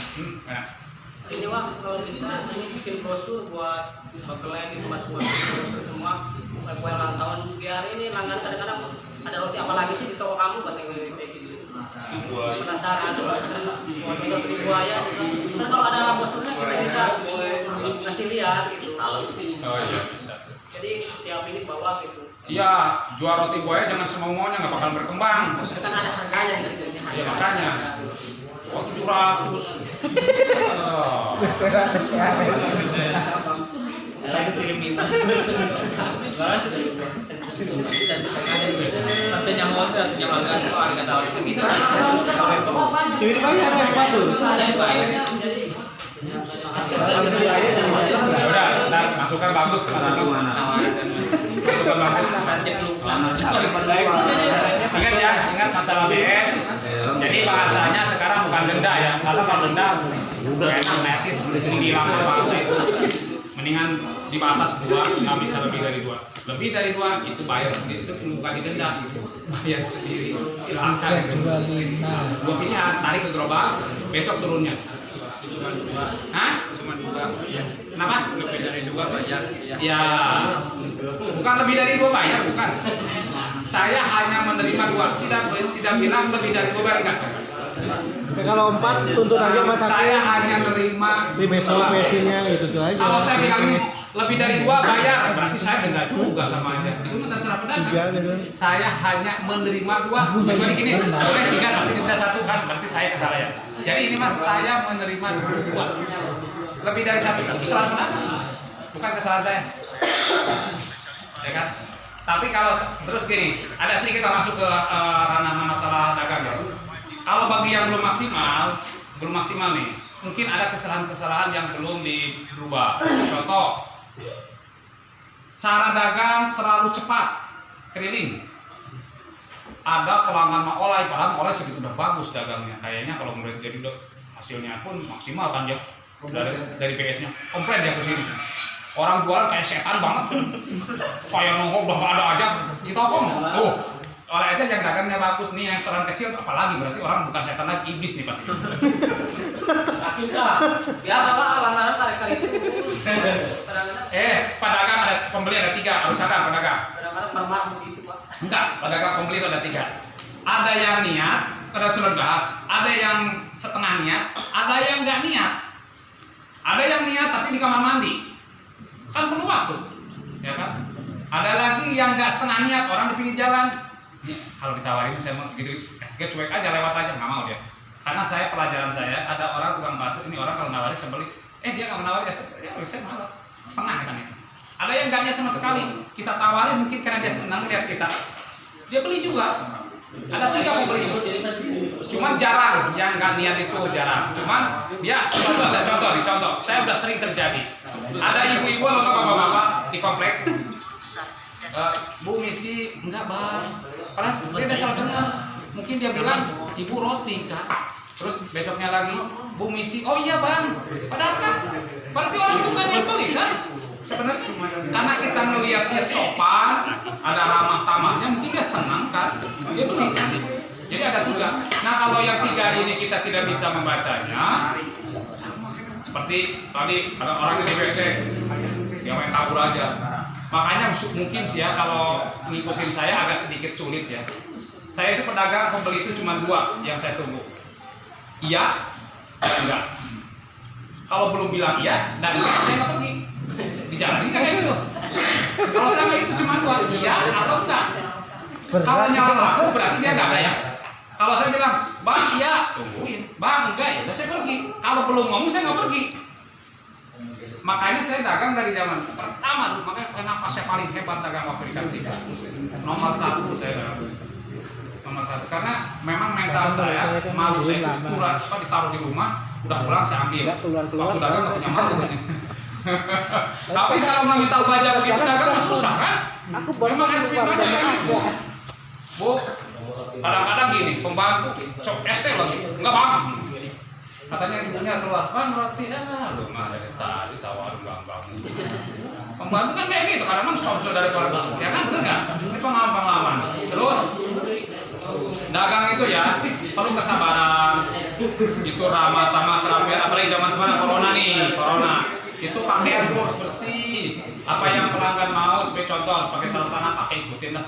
Ini Wak, kalau bisa ini bikin brosur buat pegelain itu masuk brosur semua kue ulang tahun biar ini langganan. Kadang-kadang ada roti apa lagi sih di toko kamu buat yang kayak gitu. Penasaran buat beli buaya. Karena kalau ada brosurnya kita bisa ngasih lihat gitu. Oh iya bisa. Jadi tiap ini bawa gitu. Iya, jual roti buaya jangan semau-maunya, nggak bakal berkembang. Kan ada harganya di situ. Iya makanya. Oh 700. Katanya mau satunya makan itu harga tahun segitu. Jadi bayar apa tuh? Ya udah, nah, masukan bagus, masukan bagus. Ingat masalah BS. Jadi bahasanya sekarang bukan denda ya, karena kalau denda enak netis, dibilang bahasa itu. Mendingan di batas 2, nggak bisa lebih dari 2. Lebih dari 2 itu bayar sendiri, itu bukan didenda, itu bayar sendiri. Silakan. 2 pilihan, tarik ke gerobak, besok turunnya. Cuma 2. Hah? Cuma 2. Ya. Kenapa? Lebih dari 2 bayar. Ya. Bukan lebih dari 2 bayar, bukan. Saya hanya menerima 2, tidak bilang lebih dari 2 bayar enggak. Kalau 4 tuntut aja Mas Aku. Saya hanya menerima Di besok besinya gitu tuh aja. Kalau saya bilang ini lebih dari 2 bayar, berarti saya denda juga sama aja. Itu terserah pedagang. 3 gitu. Saya hanya menerima 2, kecuali gini, boleh 3 tapi tidak 1 kan, berarti saya kesalahan ya. Jadi ini Mas, saya menerima 2. Lebih dari 1 kan kesalahan pedagang, bukan kesalahan saya. Ya kan? Tapi kalau terus gini, ada sedikit masuk ke ranah masalah dagang ya. Kalau bagi yang belum maksimal, belum maksimal nih. Mungkin ada kesalahan-kesalahan yang belum dirubah. Contoh, cara dagang terlalu cepat, keliling. Ada pelanggan mau oleh, padahal oleh segitu udah bagus dagangnya. Kayaknya kalau menurut jadi udah hasilnya pun maksimal kan ya dari PS-nya. Komplain dia ke sini. Orang jualan kayak setan banget. Saya nongol udah gak ada aja. Kita apa? Oh, oleh aja yang dagangnya bagus nih, yang restoran kecil apalagi berarti orang bukan setan lagi, iblis nih pasti. Sakit dah. Biasa lah langganan tarik-tarik itu. Kadang-kadang Pedagang ada pembeli ada 3, harus sadar pedagang. kadang-kadang permak begitu Pak. Enggak, pedagang pembeli itu ada 3. Ada yang niat, ada sudah bahas. Ada yang setengah niat, ada yang nggak niat. Ada yang niat tapi di kamar mandi. Kan perlu waktu, ya kan? Ada lagi yang nggak setengah niat, orang di pinggir jalan. Nih, kalau ditawarin saya mau gitu, cuek aja, lewat aja, nggak mau dia. Karena saya pelajaran saya, ada orang tukang bakso, ini orang kalau nawarin saya beli, dia nggak menawarin, ya saya malas, setengah kan itu. Ada yang nggak niat sama sekali, kita tawarin mungkin karena dia senang lihat kita, dia beli juga. Ada 3 pembeli, cuman jarang yang nggak niat itu jarang. Cuman dia contoh, saya udah sering terjadi. Ada ibu-ibu atau bapak-bapak di komplek, Bu misi enggak bang, padahal dia udah salah dengar. Mungkin dia bilang ibu roti kan, terus besoknya lagi Bu misi, oh iya bang, padahal kan berarti orang itu kan yang beli kan sebenarnya, karena kita melihatnya sopan, ada ramah tamahnya, mungkin dia senang kan, dia beli kan. Jadi ada 3. Nah kalau yang 3 ini kita tidak bisa membacanya, seperti tadi ada orang di WC, dia main kabur aja. Makanya mungkin sih ya kalau ngikutin saya agak sedikit sulit ya. Saya itu pedagang pembeli itu cuma 2 yang saya tunggu. Iya dan enggak. Kalau belum bilang iya dan enggak, saya nggak pergi. Dijalanin nggak kayak gitu. Kalau sama itu cuma 2, iya atau enggak. Kalau nyala lampu berarti dia nggak ada ya. Kalau saya bilang, bang iya, tungguin. Bang enggak, ya udah saya pergi. Kalau belum ngomong saya nggak pergi. Makanya saya dagang dari zaman pertama dulu. Makanya kenapa saya paling hebat dagang waktu di Kartika. Nomor 1 saya dagang. Nomor 1 karena memang mental saya malu saya kurang ditaruh di rumah, udah pulang saya ambil. Waktu dagang nggak punya malu. Tapi kalau mau minta baja begitu dagang susah kan? Aku baru memang harus keluar minta dari gitu. Bu, kadang-kadang gini, pembantu cok ST lagi, enggak bang. Katanya ibunya keluar, bang roti lu mah dari tadi tawarin bang. Pembantu kan kayak gitu, kadang-kadang sok dari pembantu, ya kan bener nggak? Ini pengalaman. Terus dagang itu ya perlu kesabaran, itu ramah tamah terapi, apalagi zaman sekarang corona itu pakaian harus bersih. Apa yang pelanggan mau, sebagai contoh harus pakai sarung tangan, pakai ikutin lah.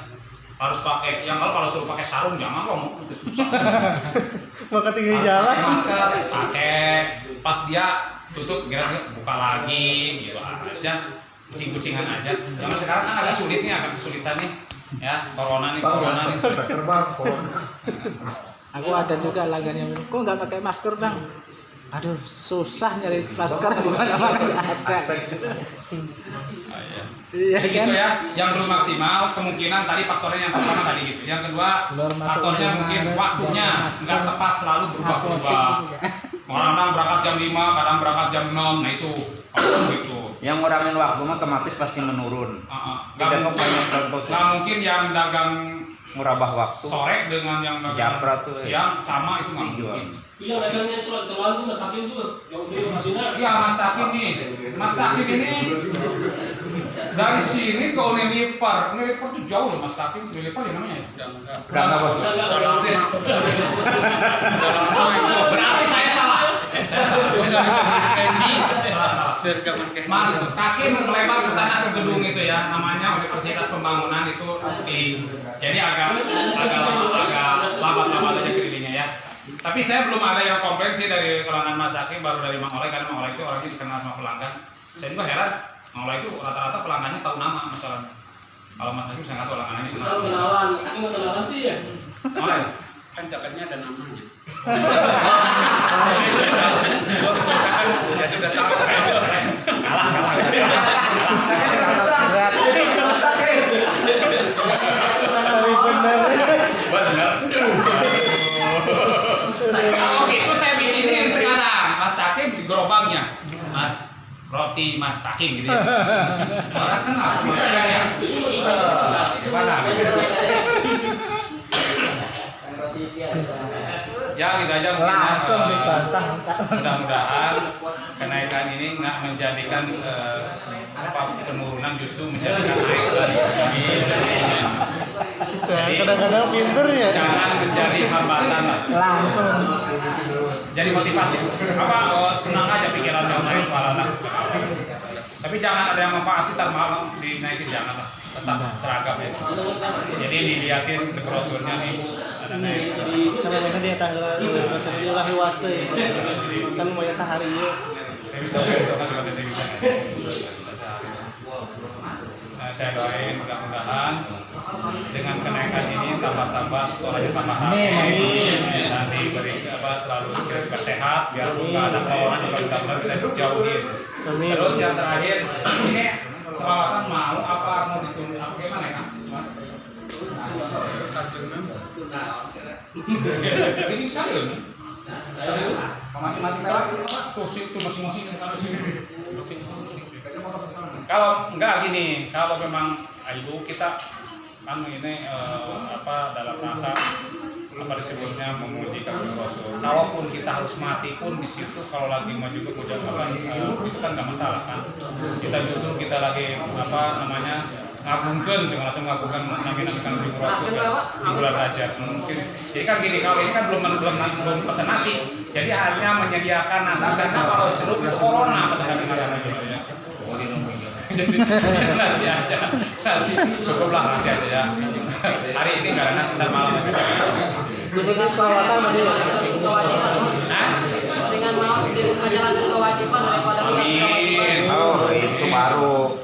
Harus pakai, yang kalau suruh pakai sarung jangan loh, Mau ketinggi jalan. Pakai masker, pakai pas dia tutup kira-kira buka lagi gitu aja, kucing-kucingan aja. Zaman sekarang kan agak sulit nih, agak kesulitan nih ya, corona nih. Terbang corona. Aku ada juga langgannya, kok nggak pakai masker bang? Aduh susah nyari masker di mana-mana nggak ada. Iya Jadi kan? gitu ya, yang belum maksimal kemungkinan tadi faktornya yang pertama tadi gitu. Yang kedua Belum masuk faktornya jam mungkin Maret, waktunya jam nggak masker, tepat, selalu berubah-ubah. apotek juga. Orang-orang berangkat jam 5, kadang berangkat jam 6, nah itu faktor gitu. Yang ngurangin waktu mah otomatis pasti menurun. Tidak banyak contoh tuh. Nggak mungkin yang dagang Ngurabah waktu. sore dengan yang dagang Japra tuh, siang sama itu nggak Dijual. mungkin. Yang dagangnya celah itu Mas Hakim tuh, yang udah masinnya. Iya Mas Takim nih, Mas Takim ini dari sini ke Unilipar tuh jauh loh Mas Takim. Unilipar yang namanya ya? Berangkat bos. Berarti saya salah. Mas Takim melebar ke sana ke gedung itu ya, namanya Universitas Pembangunan itu jadi agak lambat aja kelilingnya ya. Tapi saya belum ada yang komplain sih dari pelanggan Mas Hakim, baru dari Mang Oleh, karena Mang Oleh itu orangnya dikenal sama pelanggan. Saya juga heran, Mang Oleh itu rata-rata pelanggannya tahu nama masalahnya. Kalau Mas Hakim saya nggak tahu langganannya Kalau kenal. kenalan, Hakim mau kenalan sih ya. Oleh, Kan jaketnya ada namanya. jadi udah tahu. Kalah. Bener. Kalau itu saya bikinin sekali. roti Mas Taking gitu ya. Orang kan ya. Gimana? Ya gitu aja mungkin, Langsung dibantah. mudah-mudahan kenaikan ini nggak menjadikan penurunan, justru menjadikan naik. Kadang-kadang pinter ya. Jangan menjadi hambatan lah. Langsung. Jadi motivasi senang aja pikiran yang naik malah. Tapi jangan ada yang manfaat ntar malah dinaikin, jangan lah. Tetap seragam ya. Jadi dilihatin ke brosurnya nih ada naik. Sama mana dia tanggal lahir waste ya. Kan mau sehari ya. Saya doain mudah-mudahan dengan kenaikan ini tambah sekolahnya tambah rame, nanti beri selalu kita sehat biarpun nggak ada corona juga mudah-mudahan kita jauhin. Terus yang terakhir ini selawatan mau apa mau ditunda apa gimana ya? Ini saya masing-masing tuh masing-masing kalau enggak gini, kalau memang ibu kita kan ini dalam rangka disebutnya memuji kami Rasul. Kalaupun kita harus mati pun di situ kalau lagi maju ke mujahadah itu kan nggak masalah kan. Kita lagi ngagungkan, jangan langsung ngagungkan nabi-nabi kami Rasul di bulan Rajab mungkin. Jadi kan gini, kalau ini kan belum pesan nasi, jadi hanya menyediakan nasi karena kalau jeruk itu corona kata nabi gitu ya. Nasi aja, cukuplah nasi aja ya. Hari ini nggak ada nasi, ntar malam aja. Jadi selawatan tadi. Dengan mau menjalankan kewajiban daripada Amin. Oh, itu baru.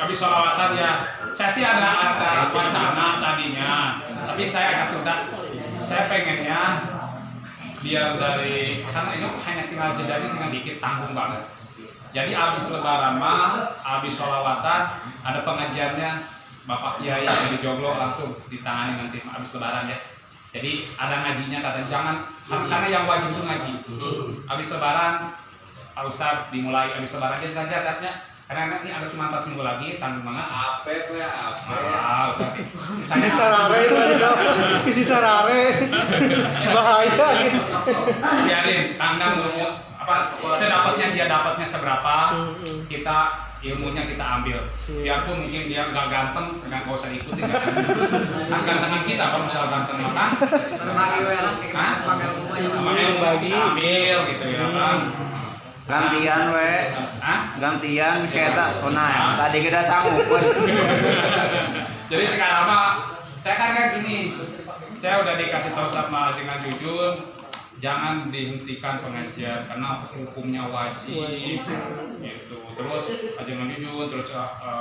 Habis sholawatan ya. Saya sih ada wacana tadinya, tapi saya agak tunda. Saya pengennya dia karena ini hanya tinggal dikit, tanggung banget. Jadi abis lebaran abis sholawatan ada pengajiannya Bapak Kiai yang di Joglo langsung ditangani nanti abis lebaran ya. Jadi ada ngajinya katanya, karena yang wajib itu ngaji. Abis lebaran Pak Ustadz dimulai abis lebaran aja saja katanya. Karena ini ada cuma 4 minggu lagi, tanggung banget. Isi sarare itu isi sarare. Bahaya gitu. Biarin, tanggang sedapatnya dia dapatnya seberapa, kita ilmunya kita ambil. Biarpun mungkin dia nggak ganteng, nggak usah ikutin. Gantengan kita kalau misalnya ganteng makan, bagi ambil gitu ya kan. Gantian gantian bisa eta naik sadi kita sanggup. Jadi sekarang saya kan gini, saya udah dikasih tahu sama dengan jujur, jangan dihentikan pengajian karena hukumnya wajib gitu. Terus dengan jujur, terus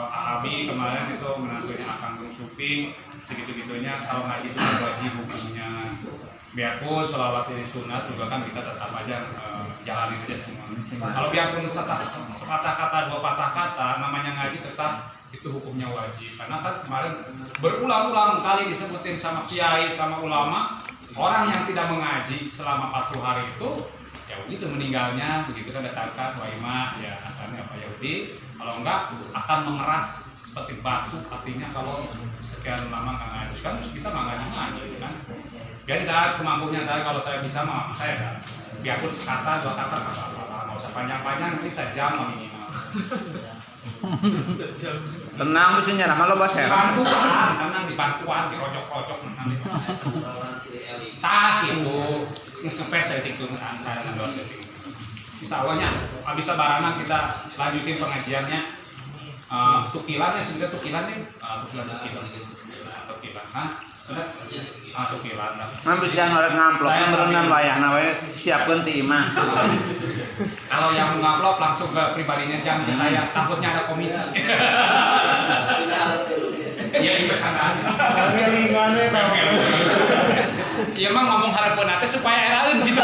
Abi kemarin itu menantunya akan Suping segitu-gitunya, kalau ngaji itu wajib hukumnya. Biarpun sholawat ini sunat juga kan kita tetap aja jalanin aja semua. Kalau biarpun sepatah kata, 2 patah kata, namanya ngaji tetap itu hukumnya wajib. Karena kan kemarin berulang-ulang kali disebutin sama kiai, sama ulama, orang yang tidak mengaji selama 40 hari itu ya begitu meninggalnya, begitu kan datangkan waima ya asalnya apa Yahudi, kalau enggak akan mengeras seperti batu. Artinya kalau sekian lama nggak ngaji kan kita nggak ngaji kan. Jadi semampunya saya, kalau saya bisa maaf saya kan. Biarpun sekata 2 kata nggak apa-apa, nggak usah panjang-panjang, nanti sejam minimal. Tenang bisa nyerah malu bahasa ya. Tenang di bantuan, di rojok-rojok nanti. Itu nge-space saya itu saya dengan doa saya. Insya Allahnya habis lebaran kita lanjutin pengajiannya. Tukilannya sudah tukilan. Tukilan. Man bisa ngorek ngamplop, berenang wayahna wae siapkeun ti imah. Kalau yang ngamplop langsung ke pribadinya, jangan ke saya, takutnya ada komisi. Iya ini bercandaan. Ngelingannya Iya mah ngomong harapan nanti supaya eraeun gitu.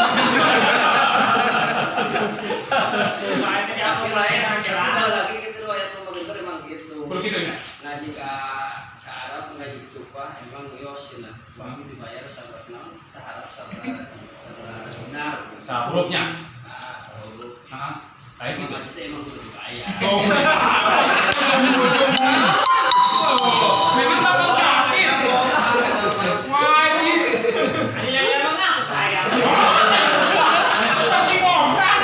lagi gitu riwayat pemerintah emang gitu. Begitu ya. Ngaji ke Arab, ngaji ke Tupah, emang yos nah. Wajib dibayar sampai 6 seharap sampai benar. Hurufnya. Nah, sahuruf. Nah, Kayak gitu. Itu emang kudu dibayar. Oh, memang dapat gratis. Wajib. Iya emang saya. Saking orang.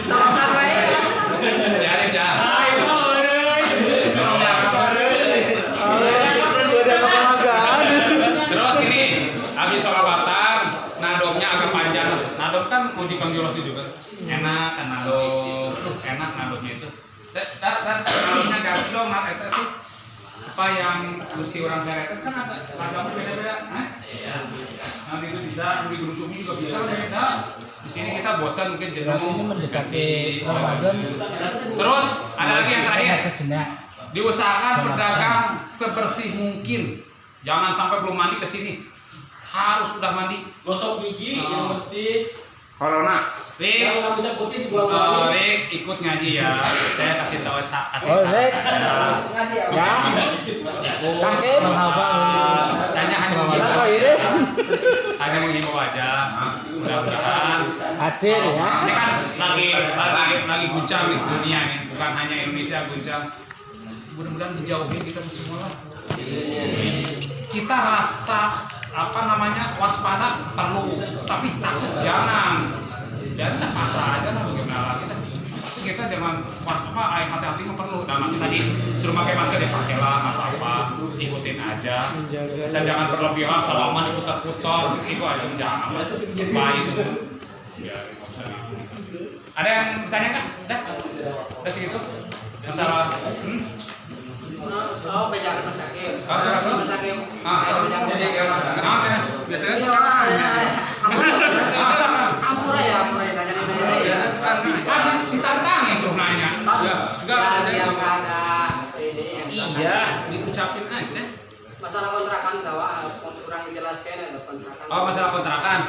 Sama baik. Jadi jangan. Udah kepelagaan. Terus ini habis sholawatan, nadomnya agak panjang. Nadom kan uji konjurasi juga. Enak kan nadom, enak nadomnya itu. Dan kalinya ganti dong, itu tuh apa yang mesti orang saya kan ada nadomnya beda-beda. Nanti itu bisa di Gunung Sumi juga bisa beda. Di sini kita bosan mungkin jenuh. Berarti ini mendekati Ramadan. Terus ada lagi yang terakhir. Rehat sejenak. Diusahakan berdagang sebersih mungkin. Jangan sampai belum mandi ke sini. Harus sudah mandi. Gosok gigi yang bersih. Corona. Rik, Yang rambutnya putih dibuang-buangin. Rik ikut ngaji ya. Saya kasih tahu kasih Oh, Rik. Ya. Kangkim. Saya hanya Bilang kau Iri. hanya menghimbau aja. Mudah-mudahan Hadir ya. ini kan lagi guncang di dunia ini, bukan hanya Indonesia guncang. Mudah-mudahan dijauhin kita semua lah. Kita rasa apa namanya waspada perlu, tapi takut jangan. Jadi tak pasrah aja lah bagaimana lagi dah. Kita jangan hati-hati nggak perlu. Dan nanti tadi suruh pakai masker dipakailah nggak apa-apa, ikutin aja. Dan jangan berlebihan salaman diputar-putar, itu aja jangan. Baik. Ya, ada yang bertanya nggak? Udah segitu masalah. Oh, pejalan sakit. Oh, silakan. Sakit. Biasanya sekarang Ampura ya, kan ditantangin suruh nanya. Yang ada ini. Iya, diucapin aja. Masalah kontrakan tawa, kurang dijelaskan ada kontrakan. Oh, masalah kontrakan.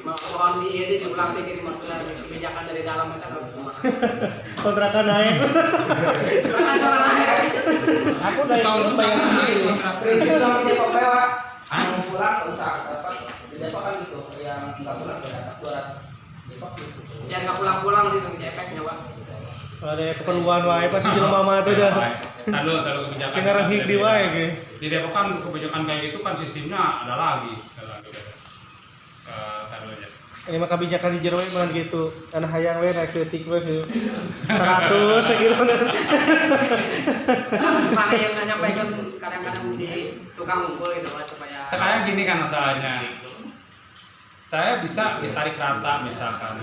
Mohon ini diulang lagi maksudnya kebijakan dari dalam kita nggak bisa. Kontrakan naik. Silakan soal lain. Aku dari dulu bayar sendiri. Prinsip dalam Depok lewat. Hah? Yang pulang usaha dapat di Depok kan gitu. Yang nggak pulang dapat 200 Depok gitu. Jangan nggak pulang-pulang gitu efeknya, Pak. Ada keperluan wae pasti jelema mah tuh dah. Tahu kebijakan. Tinggal hik di wae ge. Di Depok kan kebijakan kayak itu kan sistemnya ada lagi. Taruh aja. Ini mah kebijakan di jero mah gitu. Anak hayang we naik setik we 100 segitu. Mana yang menyampaikan kadang-kadang di tukang ngumpul gitu Pak supaya. Sekarang gini kan masalahnya. Saya bisa ditarik rata misalkan,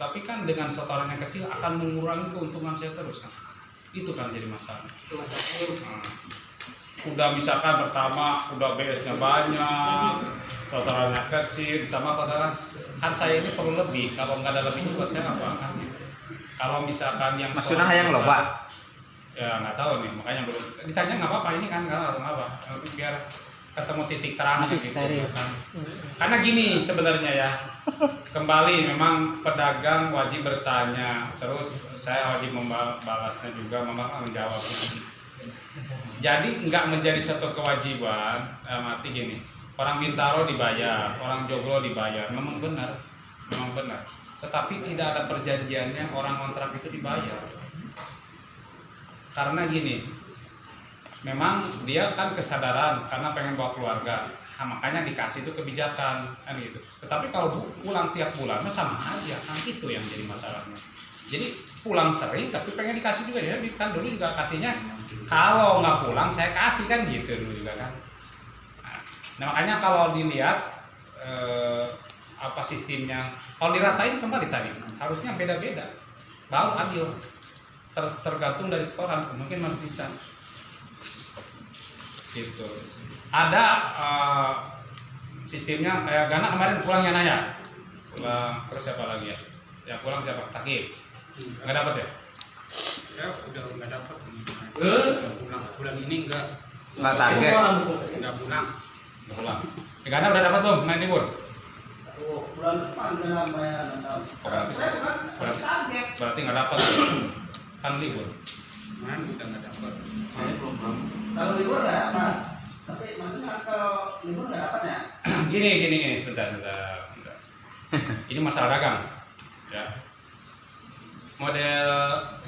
tapi kan dengan setoran yang kecil akan mengurangi keuntungan saya terus kan. Itu kan jadi masalah. Udah misalkan pertama udah BS-nya banyak, setorannya kecil, ditambah kotoran kan saya ini perlu lebih. Kalau nggak ada lebih buat saya apa-apa. Kalau misalkan yang Maksudnya yang loh Pak. Ya nggak tahu nih, makanya belum ditanya nggak apa-apa ini kan nggak apa-apa. Biar ketemu titik terang Masih gitu steril. kan. Karena gini sebenarnya ya, kembali memang pedagang wajib bertanya, terus saya wajib membalasnya juga, menjawab. Jadi nggak menjadi satu kewajiban, arti gini, orang Bintaro dibayar, orang Joglo dibayar, memang benar. Tetapi tidak ada perjanjiannya orang kontrak itu dibayar. Karena gini, memang dia kan kesadaran karena pengen bawa keluarga, makanya dikasih itu kebijakan kan gitu. Tetapi kalau pulang tiap bulan sama aja kan, itu yang jadi masalahnya. Jadi pulang sering tapi pengen dikasih juga ya, kan dulu juga kasihnya kalau nggak pulang saya kasih kan gitu dulu juga kan. Nah makanya kalau dilihat apa sistemnya, kalau diratain kembali tadi harusnya beda-beda, baru adil. Tergantung dari setoran mungkin masih bisa. Gitu. Ada sistemnya kayak Gana kemarin pulangnya nanya, pulang terus siapa lagi ya? Ya pulang siapa? Takib. Nggak dapat ya? Ya udah nggak dapat. Pulang bulan ini nggak target. nggak pulang. Nggak pulang. Gana udah dapat belum main libur? Bulan depan kena bayar. Berarti nggak dapat. Kan libur. Mana udah nggak dapat. Kalau libur nggak dapat. Tapi maksudnya kalau libur nggak dapat ya? Gini sebentar. Ini masalah dagang. Ya. model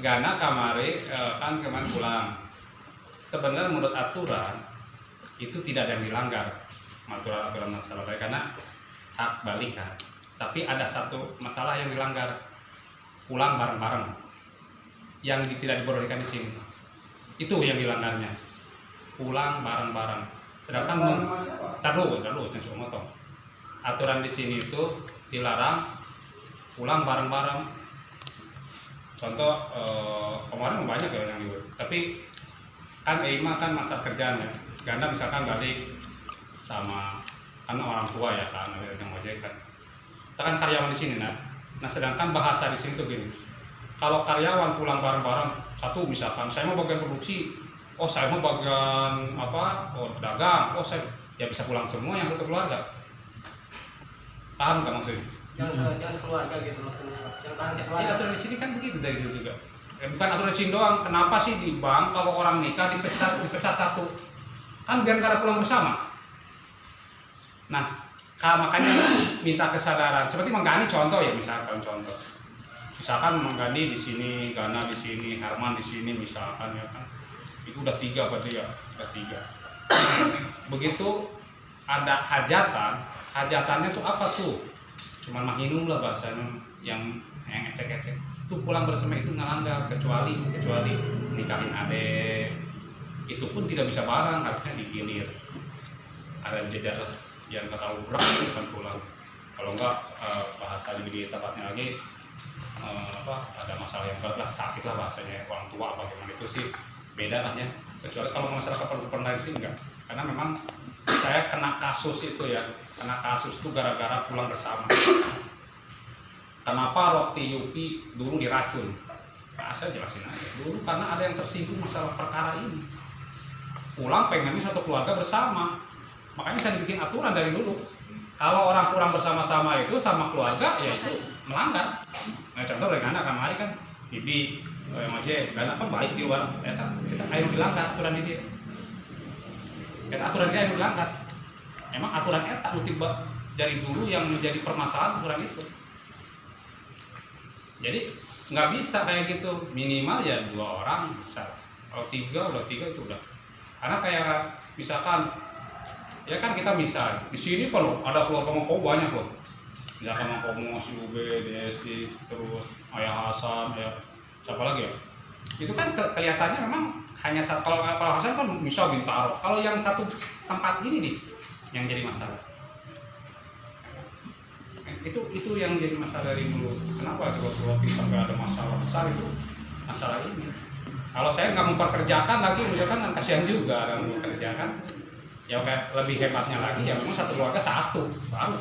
Gana kamari kan kemarin pulang. Sebenarnya menurut aturan itu tidak ada yang dilanggar, aturan masalah baik karena hak balik kan. Tapi ada satu masalah yang dilanggar, pulang bareng-bareng yang tidak dibolehkan di sini. Itu yang dilanggarnya, pulang bareng-bareng. Sedangkan taruh sensor motong. Aturan di sini itu dilarang pulang bareng-bareng. Contoh kemarin banyak ya yang dibuat. Tapi kan EIMA kan masa kerjaan ya. Ganda misalkan balik sama kan orang tua ya kan yang ojek kan. Kita kan karyawan di sini nah sedangkan bahasa di sini tuh gini. Kalau karyawan pulang bareng-bareng, satu misalkan saya mau bagian produksi, oh saya mau bagian apa, oh dagang, oh saya ya bisa pulang semua yang satu keluarga. Paham nggak maksudnya? Jangan sekeluarga gitu loh. Jangan tahan sekeluarga. Ya aturan di sini kan begitu dari dulu juga. Bukan aturan di sini doang. Kenapa sih di bank kalau orang nikah dipecat satu? Kan biar nggak ada pulang bersama. Nah, makanya minta kesadaran. Seperti Menggani contoh ya, misalkan Menggani di sini, Gana di sini, Herman di sini misalkan ya kan. Itu udah 3 berarti ya, udah 3. Begitu ada hajatannya tuh apa tuh? Cuman mahinum lah bahasanya yang ecek-ecek. Tuh pulang bersama itu ngelanggar kecuali nikahin adek. Itu pun tidak bisa bareng, harusnya digilir. Ada jeda yang terlalu berat kan pulang. Kalau enggak bahasa lebih tepatnya lagi ada masalah yang berat lah, sakit lah bahasanya orang tua bagaimana itu sih beda lah ya. Kecuali kalau masyarakat pernah sih enggak. Karena memang saya kena kasus itu gara-gara pulang bersama. Kenapa roti Yupi dulu diracun? Nah, saya jelasin aja. Dulu karena ada yang tersinggung masalah perkara ini. Pulang pengennya satu keluarga bersama. Makanya saya bikin aturan dari dulu. Kalau orang pulang bersama-sama itu sama keluarga, ya itu melanggar. Nah, contoh dari anak kamari kan, bibi, yang aja, dan apa balik di luar, kita ayo dilanggar aturan ini. Kita aturan dia ayo dilanggar. Emang aturan eta tiba dari dulu yang menjadi permasalahan aturan itu. Jadi nggak bisa kayak gitu, minimal ya 2 orang bisa. Kalau 3 itu udah. Karena kayak misalkan ya kan kita bisa di sini kalau ada keluarga Mangkomo banyak loh. Misalkan Mangkomo, si Ube, DSD, terus Ayah Hasan, siapa lagi ya? Itu kan kelihatannya memang hanya satu. Kalau Hasan kan bisa Bintaro. Kalau yang satu tempat ini nih yang jadi masalah. Itu yang jadi masalah dari dulu. Kenapa kalau bisa nggak ada masalah besar itu masalah ini. Kalau saya nggak memperkerjakan lagi, misalkan kan kasihan juga kan memperkerjakan. Ya kayak lebih hebatnya lagi ya memang satu keluarga satu baru.